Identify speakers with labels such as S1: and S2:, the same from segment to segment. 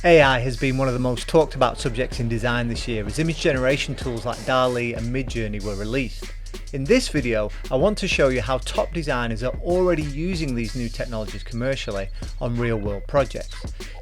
S1: AI has been one of the most talked about subjects in design this year as image generation tools like DALL-E and Midjourny were released. In this video, I want to show you how top designers are already using these new technologies commercially on real-world projects.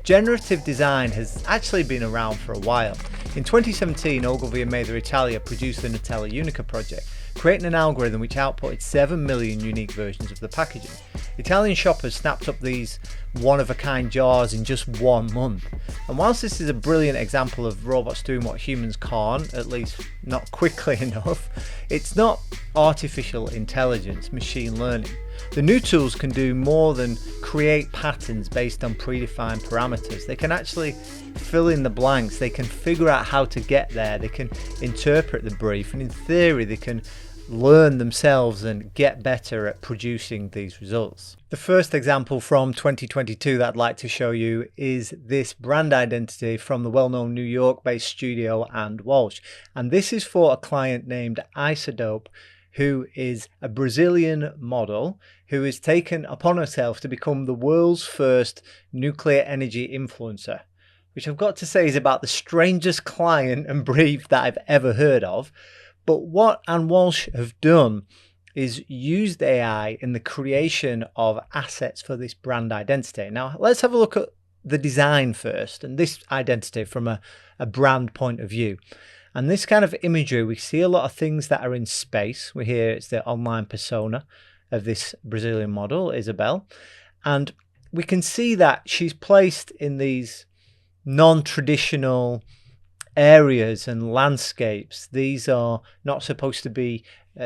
S1: Generative design has actually been around for a while. In 2017, Ogilvy and Mather Italia produced the Nutella Unica project, creating an algorithm which outputted 7 million unique versions of the packaging. Italian shoppers snapped up these one-of-a-kind jars in just 1 month. And whilst this is a brilliant example of robots doing what humans can't, at least not quickly enough, it's not artificial intelligence, machine learning. The new tools can do more than create patterns based on predefined parameters. They can actually fill in the blanks, they can figure out how to get there, they can interpret the brief, and in theory they can learn themselves and get better at producing these results. The first example from 2022 that I'd like to show you is this brand identity from the well-known New York-based studio and Walsh. And this is for a client named Isodope, who is a Brazilian model who has taken upon herself to become the world's first nuclear energy influencer, which I've got to say is about the strangest client and brief that I've ever heard of. But what and Walsh have done is used AI in the creation of assets for this brand identity. Now, let's have a look at the design first, and this identity from a brand point of view. And this kind of imagery, we see a lot of things that are in space. We hear it's the online persona of this Brazilian model, Isabel. And we can see that she's placed in these non-traditional areas and landscapes. These are not supposed to be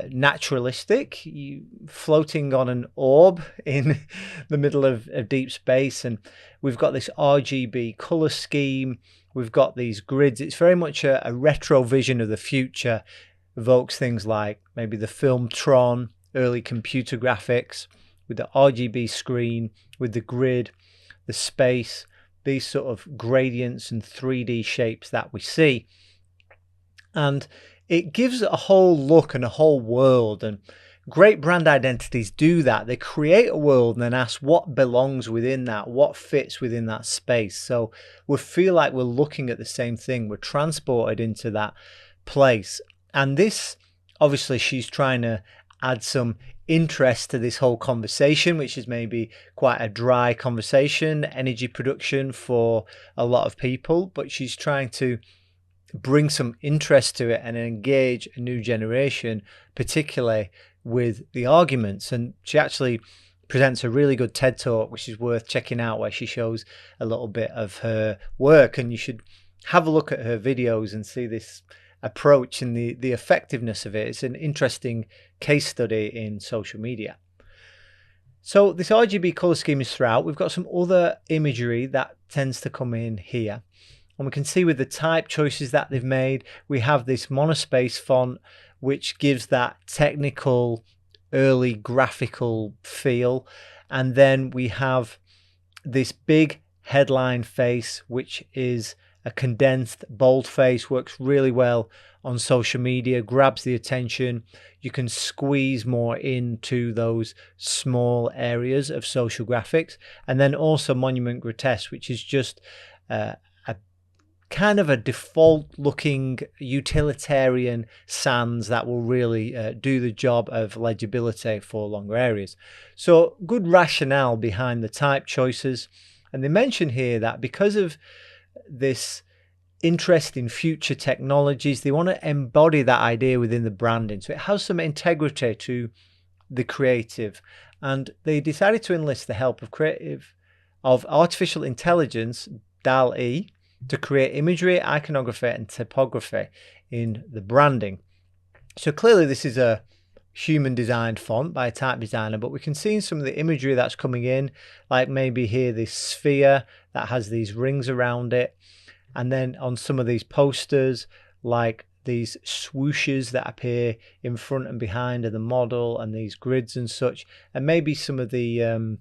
S1: naturalistic. You floating on an orb in the middle of deep space, and we've got this RGB color scheme. We've got these grids. It's very much a retro vision of the future. Evokes things like maybe the film Tron, early computer graphics with the RGB screen, with the grid, the space, these sort of gradients and 3D shapes that we see. And it gives a whole look and a whole world, and great brand identities do that. They create a world and then ask what belongs within that, what fits within that space. So we feel like we're looking at the same thing. We're transported into that place. And this, obviously, she's trying to add some interest to this whole conversation, which is maybe quite a dry conversation, energy production for a lot of people, but she's trying to bring some interest to it and engage a new generation, particularly with the arguments. And she actually presents a really good TED talk, which is worth checking out, where she shows a little bit of her work, and you should have a look at her videos and see this approach and the effectiveness of it. It's an interesting case study in social media. So this RGB color scheme is throughout. We've got some other imagery that tends to come in here, and we can see with the type choices that they've made, we have this monospace font which gives that technical early graphical feel, and then we have this big headline face which is a condensed bold face, works really well on social media, grabs the attention. You can squeeze more into those small areas of social graphics. And then also Monument Grotesque, which is just a kind of a default looking utilitarian sans that will really do the job of legibility for longer areas. So good rationale behind the type choices. And they mention here that because of this interest in future technologies, they want to embody that idea within the branding, so it has some integrity to the creative. And they decided to enlist the help of artificial intelligence, DALL-E, to create imagery, iconography and typography in the branding. So clearly this is a human designed font by a type designer, but we can see in some of the imagery that's coming in, like maybe here this sphere that has these rings around it, and then on some of these posters like these swooshes that appear in front and behind of the model, and these grids and such, and maybe some of the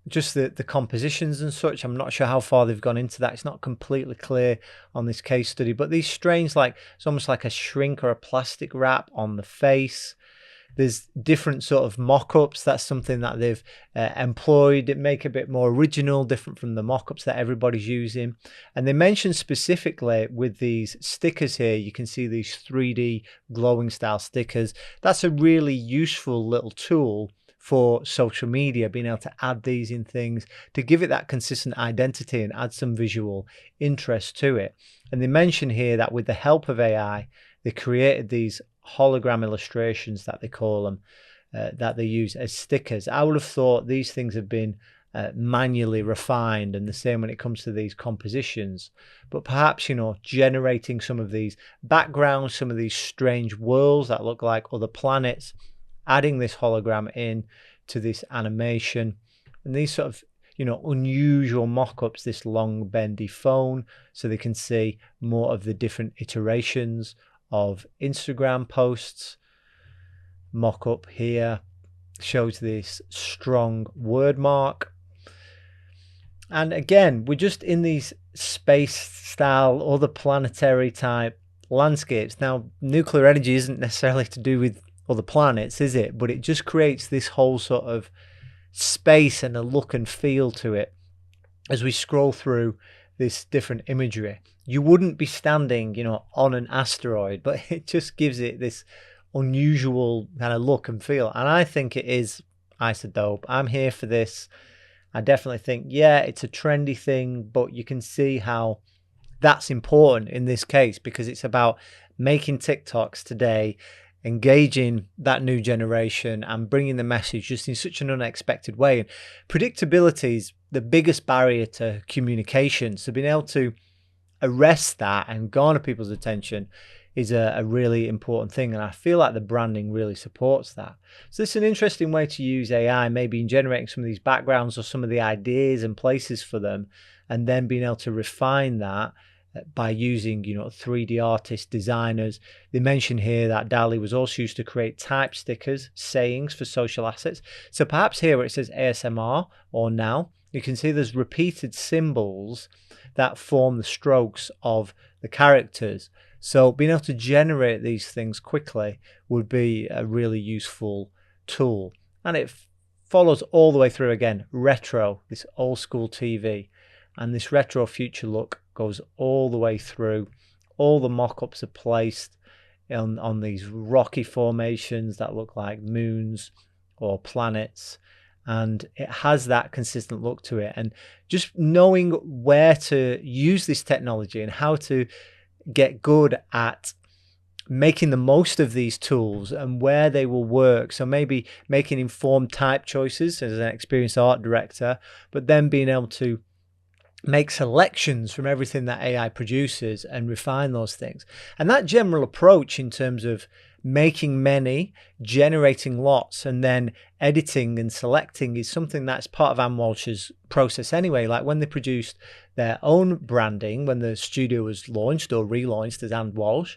S1: just the compositions and such. I'm not sure how far they've gone into that. It's not completely clear on this case study, but these strange, like it's almost like a shrink or a plastic wrap on the face. There's different sort of mock-ups. That's something that they've employed. It make a bit more original, different from the mock-ups that everybody's using. And they mentioned specifically with these stickers here, you can see these 3D glowing style stickers. That's a really useful little tool for social media, being able to add these in things to give it that consistent identity and add some visual interest to it. And they mention here that with the help of AI, they created these hologram illustrations that they call them, that they use as stickers. I would have thought these things have been manually refined, and the same when it comes to these compositions. But perhaps, you know, generating some of these backgrounds, some of these strange worlds that look like other planets, adding this hologram in to this animation, and these sort of, you know, unusual mock-ups, this long bendy phone, so they can see more of the different iterations of Instagram posts. Mock-up here shows this strong word mark. And again, we're just in these space style, other planetary type landscapes. Now, nuclear energy isn't necessarily to do with other planets, is it? But it just creates this whole sort of space and a look and feel to it as we scroll through this different imagery. You wouldn't be standing, you know, on an asteroid, but it just gives it this unusual kind of look and feel. And I think it is Isodope. I'm here for this. I definitely think, yeah, it's a trendy thing, but you can see how that's important in this case, because it's about making TikToks today, engaging that new generation and bringing the message just in such an unexpected way. And predictability is the biggest barrier to communication. So being able to arrest that and garner people's attention is a really important thing. And I feel like the branding really supports that. So this is an interesting way to use AI, maybe in generating some of these backgrounds or some of the ideas and places for them, and then being able to refine that by using, you know, 3D artists, designers. They mention here that DALLE was also used to create type stickers, sayings for social assets. So perhaps here where it says ASMR or now, you can see there's repeated symbols that form the strokes of the characters. So being able to generate these things quickly would be a really useful tool. And it follows all the way through again, retro, this old school TV. And this retro future look goes all the way through. All the mock-ups are placed on these rocky formations that look like moons or planets. And it has that consistent look to it. And just knowing where to use this technology and how to get good at making the most of these tools and where they will work. So maybe making informed type choices as an experienced art director, but then being able to make selections from everything that AI produces and refine those things. And that general approach in terms of making many, generating lots, and then editing and selecting is something that's part of Anne Walsh's process anyway. Like when they produced their own branding, when the studio was launched or relaunched as Anne Walsh,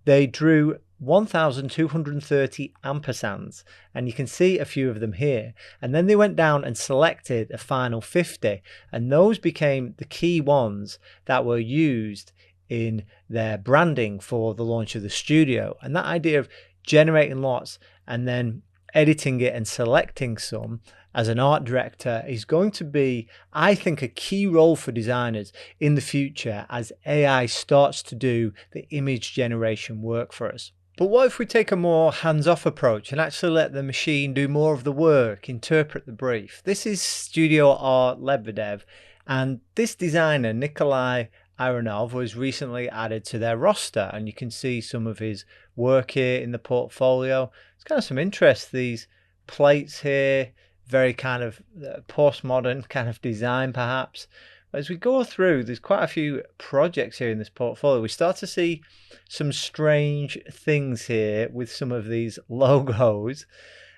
S1: they drew 1,230 ampersands, and you can see a few of them here. And then they went down and selected a final 50, and those became the key ones that were used in their branding for the launch of the studio. And that idea of generating lots and then editing it and selecting some as an art director is going to be, I think, a key role for designers in the future as AI starts to do the image generation work for us. But what if we take a more hands-off approach and actually let the machine do more of the work, interpret the brief? This is Studio Art Lebedev, and this designer, Nikolay Ironov, was recently added to their roster, and you can see some of his work here in the portfolio. It's kind of some interest, these plates here, very kind of postmodern kind of design perhaps. But as we go through, there's quite a few projects here in this portfolio. We start to see some strange things here with some of these logos.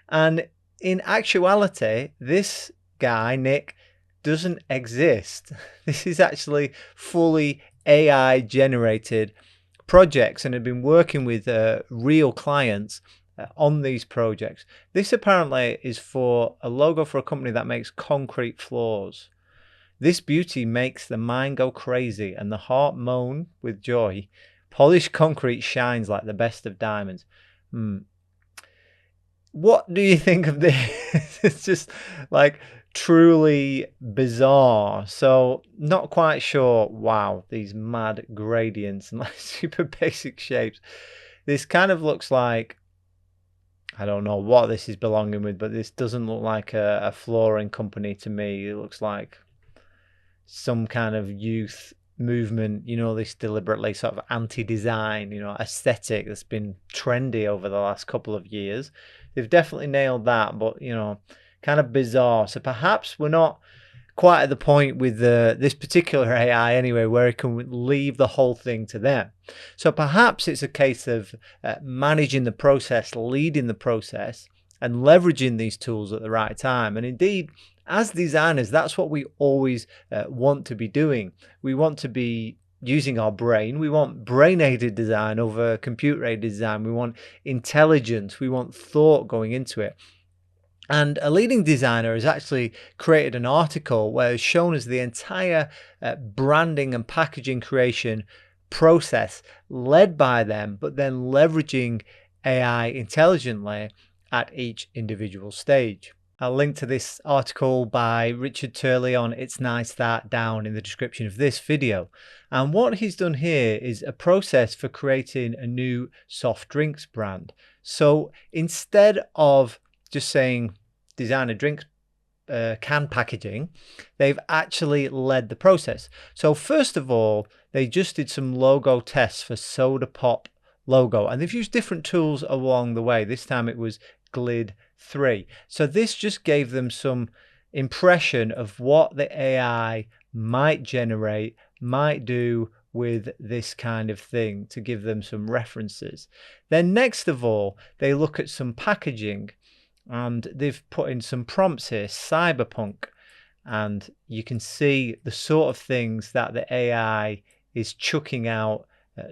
S1: And in actuality, this guy, Nick, doesn't exist. This is actually fully AI generated projects and have been working with real clients on these projects. This apparently is for a logo for a company that makes concrete floors. This beauty makes the mind go crazy and the heart moan with joy. Polished concrete shines like the best of diamonds. What do you think of this? It's just like truly bizarre. So not quite sure. Wow, these mad gradients and like super basic shapes. This kind of looks like, I don't know what this is belonging with, but this doesn't look like a flooring company to me. It looks like some kind of youth movement, you know, this deliberately sort of anti-design, you know, aesthetic that's been trendy over the last couple of years. They've definitely nailed that, but, you know, kind of bizarre. So perhaps we're not quite at the point with this particular AI anyway, where it can leave the whole thing to them. So perhaps it's a case of managing the process, leading the process, and leveraging these tools at the right time. And indeed, as designers, that's what we always want to be doing. We want to be using our brain. We want brain-aided design over computer-aided design. We want intelligence. We want thought going into it. And a leading designer has actually created an article where it's shown us the entire branding and packaging creation process led by them, but then leveraging AI intelligently at each individual stage. I'll link to this article by Richard Turley on It's Nice That down in the description of this video. And what he's done here is a process for creating a new soft drinks brand. So instead of just saying design a drink can packaging, they've actually led the process. So first of all, they just did some logo tests for Soda Pop logo, and they've used different tools along the way. This time it was Glid 3. So this just gave them some impression of what the AI might generate, might do with this kind of thing, to give them some references. Then next of all, they look at some packaging, and they've put in some prompts here, cyberpunk, and you can see the sort of things that the AI is chucking out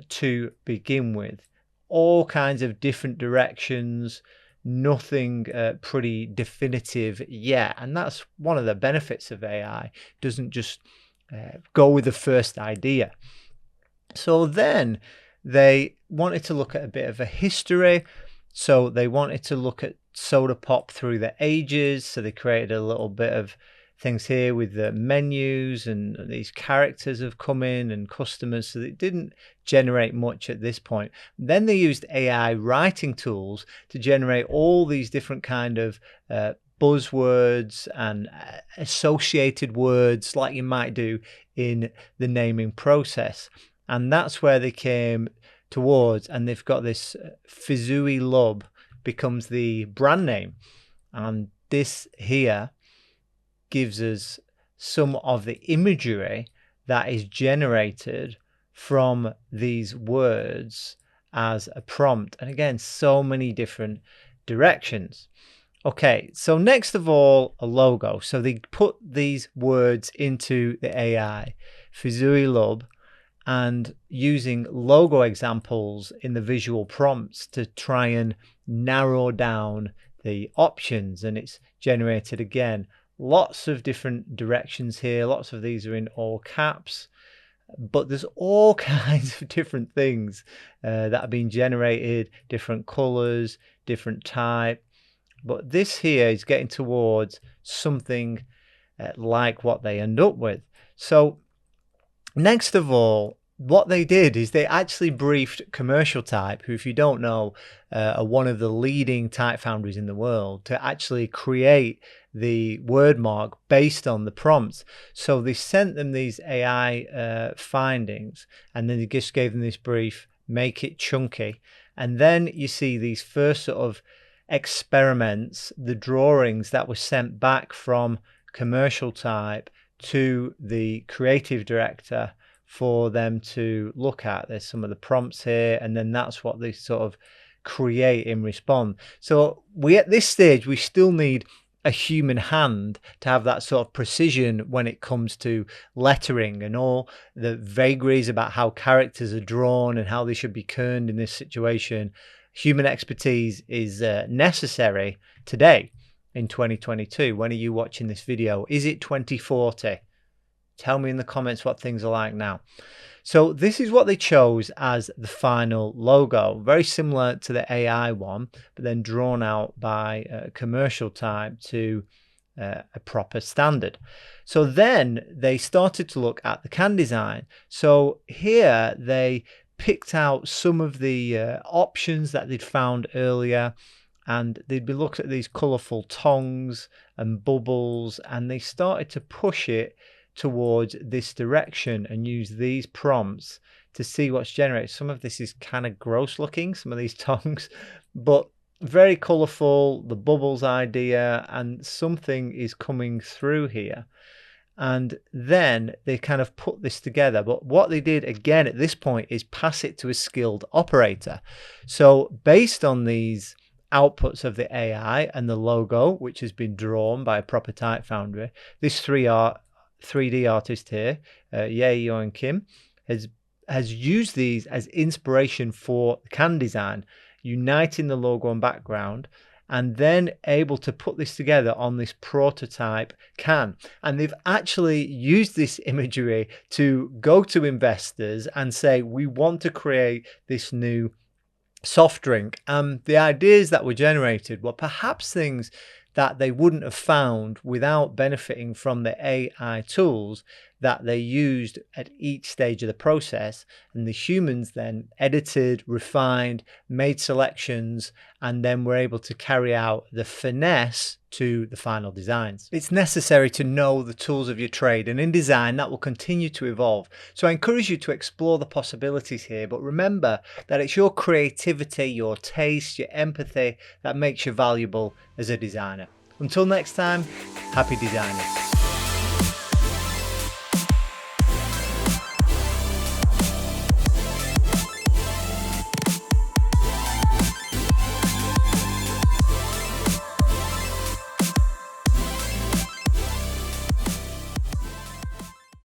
S1: to begin with. All kinds of different directions, nothing pretty definitive yet. And that's one of the benefits of AI. It doesn't just go with the first idea. So then they wanted to look at a bit of a history. So they wanted to look at Soda Pop through the ages. So they created a little bit of things here with the menus, and these characters have come in and customers. So it didn't generate much at this point. Then they used AI writing tools to generate all these different kind of buzzwords and associated words like you might do in the naming process. And that's where they came towards, and they've got this Fizuy Lub becomes the brand name, and this here gives us some of the imagery that is generated from these words as a prompt. And again, so many different directions. Okay, so next of all, a logo. So they put these words into the AI, Fizuy Lub, and using logo examples in the visual prompts to try and narrow down the options. And it's generated again lots of different directions here. Lots of these are in all caps, but there's all kinds of different things that are being generated, different colors, different type. But this here is getting towards something like what they end up with. So next of all, what they did is they actually briefed Commercial Type, who, if you don't know, are one of the leading type foundries in the world, to actually create the word mark based on the prompts. So they sent them these AI findings, and then they just gave them this brief, make it chunky. And then you see these first sort of experiments, the drawings that were sent back from Commercial Type to the creative director for them to look at. There's some of the prompts here, and then that's what they sort of create in response. So at this stage, we still need a human hand to have that sort of precision when it comes to lettering and all the vagaries about how characters are drawn and how they should be kerned in this situation. Human expertise is necessary today in 2022. When are you watching this video? Is it 2040? Tell me in the comments what things are like now. So this is what they chose as the final logo, very similar to the AI one, but then drawn out by a commercial type to a proper standard. So then they started to look at the can design. So here they picked out some of the options that they'd found earlier, and they'd be looking at these colourful tongues and bubbles, and they started to push it towards this direction and use these prompts to see what's generated. Some of this is kind of gross looking, some of these tongues, but very colourful, the bubbles idea, and something is coming through here. And then they kind of put this together. But what they did again at this point is pass it to a skilled operator. So based on these outputs of the AI and the logo, which has been drawn by a proper type foundry, this 3D artist here, Yeon Kim, has used these as inspiration for can design, uniting the logo and background, and then able to put this together on this prototype can. And they've actually used this imagery to go to investors and say, we want to create this new soft drink. And the ideas that were generated were perhaps things that they wouldn't have found without benefiting from the AI tools that they used at each stage of the process. And the humans then edited, refined, made selections, and then were able to carry out the finesse to the final designs. It's necessary to know the tools of your trade, and in design that will continue to evolve. So I encourage you to explore the possibilities here, but remember that it's your creativity, your taste, your empathy that makes you valuable as a designer. Until next time, happy designing.